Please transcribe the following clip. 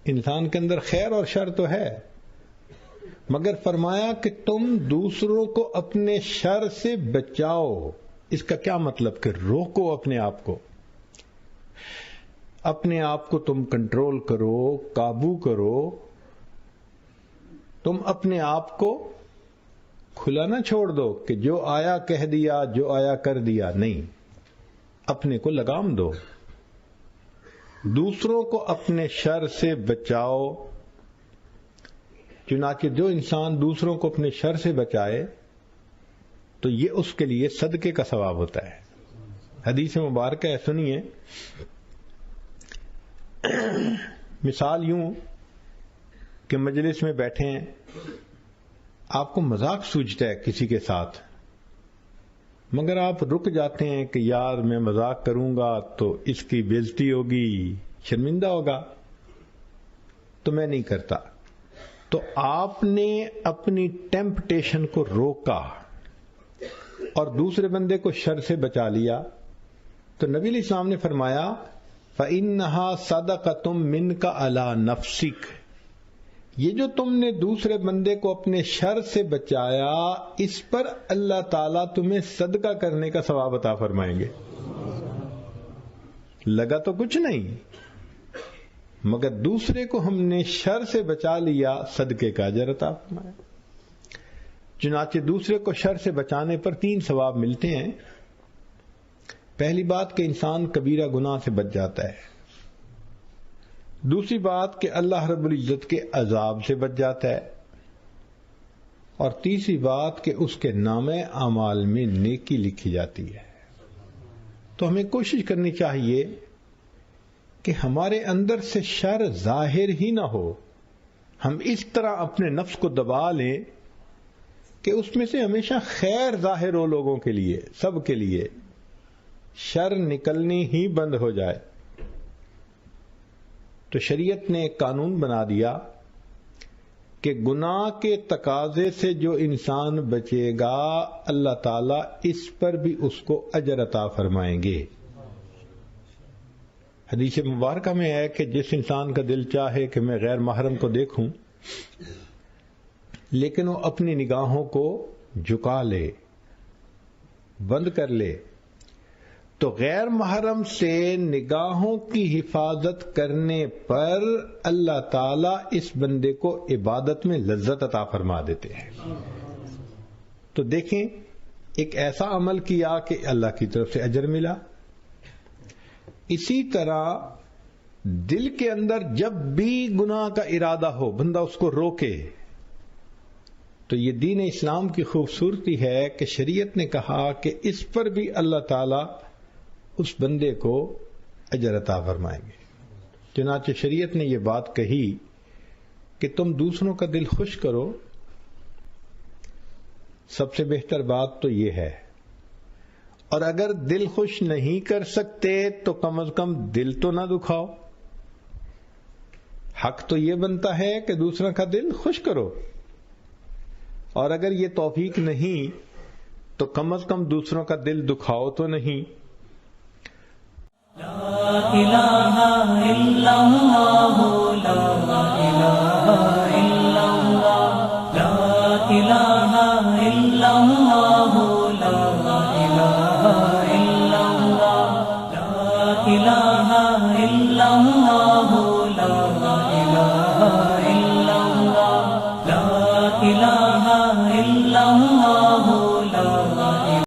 انسان کے اندر خیر اور شر تو ہے، مگر فرمایا کہ تم دوسروں کو اپنے شر سے بچاؤ۔ اس کا کیا مطلب کہ روکو اپنے آپ کو، اپنے آپ کو تم کنٹرول کرو، قابو کرو۔ تم اپنے آپ کو کھلا نہ چھوڑ دو کہ جو آیا کہہ دیا، جو آیا کر دیا، نہیں، اپنے کو لگام دو، دوسروں کو اپنے شر سے بچاؤ۔ چنانچہ جو انسان دوسروں کو اپنے شر سے بچائے تو یہ اس کے لیے صدقے کا ثواب ہوتا ہے۔ حدیث مبارکہ ہے، سنیے۔ مثال یوں کہ مجلس میں بیٹھے ہیں، آپ کو مذاق سوجتا ہے کسی کے ساتھ، مگر آپ رک جاتے ہیں کہ یار میں مذاق کروں گا تو اس کی بےزتی ہوگی، شرمندہ ہوگا، تو میں نہیں کرتا۔ تو آپ نے اپنی ٹیمپٹیشن کو روکا اور دوسرے بندے کو شر سے بچا لیا، تو نبی علیہ السلام نے فرمایا فَإِنَّهَا صَدَقَةٌ مِّنْكَ عَلَى نَفْسِكَ، یہ جو تم نے دوسرے بندے کو اپنے شر سے بچایا، اس پر اللہ تعالیٰ تمہیں صدقہ کرنے کا ثواب عطا فرمائیں گے۔ لگا تو کچھ نہیں، مگر دوسرے کو ہم نے شر سے بچا لیا، صدقے کا اجر عطا فرمایا۔ چنانچہ دوسرے کو شر سے بچانے پر 3 ثواب ملتے ہیں۔ پہلی بات کہ انسان کبیرہ گناہ سے بچ جاتا ہے، دوسری بات کہ اللہ رب العزت کے عذاب سے بچ جاتا ہے، اور تیسری بات کہ اس کے نامہ اعمال میں نیکی لکھی جاتی ہے۔ تو ہمیں کوشش کرنی چاہیے کہ ہمارے اندر سے شر ظاہر ہی نہ ہو، ہم اس طرح اپنے نفس کو دبا لیں کہ اس میں سے ہمیشہ خیر ظاہر ہو، لوگوں کے لیے، سب کے لیے، شر نکلنی ہی بند ہو جائے۔ تو شریعت نے ایک قانون بنا دیا کہ گناہ کے تقاضے سے جو انسان بچے گا، اللہ تعالیٰ اس پر بھی اس کو اجر عطا فرمائیں گے۔ حدیث مبارکہ میں ہے کہ جس انسان کا دل چاہے کہ میں غیر محرم کو دیکھوں، لیکن وہ اپنی نگاہوں کو جھکا لے، بند کر لے، تو غیر محرم سے نگاہوں کی حفاظت کرنے پر اللہ تعالیٰ اس بندے کو عبادت میں لذت عطا فرما دیتے ہیں۔ تو دیکھیں، ایک ایسا عمل کیا کہ اللہ کی طرف سے اجر ملا۔ اسی طرح دل کے اندر جب بھی گناہ کا ارادہ ہو، بندہ اس کو روکے۔ تو یہ دین اسلام کی خوبصورتی ہے کہ شریعت نے کہا کہ اس پر بھی اللہ تعالیٰ اس بندے کو اجر عطا فرمائیں گے۔ چنانچہ شریعت نے یہ بات کہی کہ تم دوسروں کا دل خوش کرو۔ سب سے بہتر بات تو یہ ہے، اور اگر دل خوش نہیں کر سکتے تو کم از کم دل تو نہ دکھاؤ۔ حق تو یہ بنتا ہے کہ دوسروں کا دل خوش کرو، اور اگر یہ توفیق نہیں تو کم از کم دوسروں کا دل دکھاؤ تو نہیں۔ لا الہ الا اللہ، لا الہ الا اللہ، لا الہ الا اللہ، لا الہ الا اللہ، لا الہ الا اللہ، لا الہ الا اللہ، لا الہ الا اللہ۔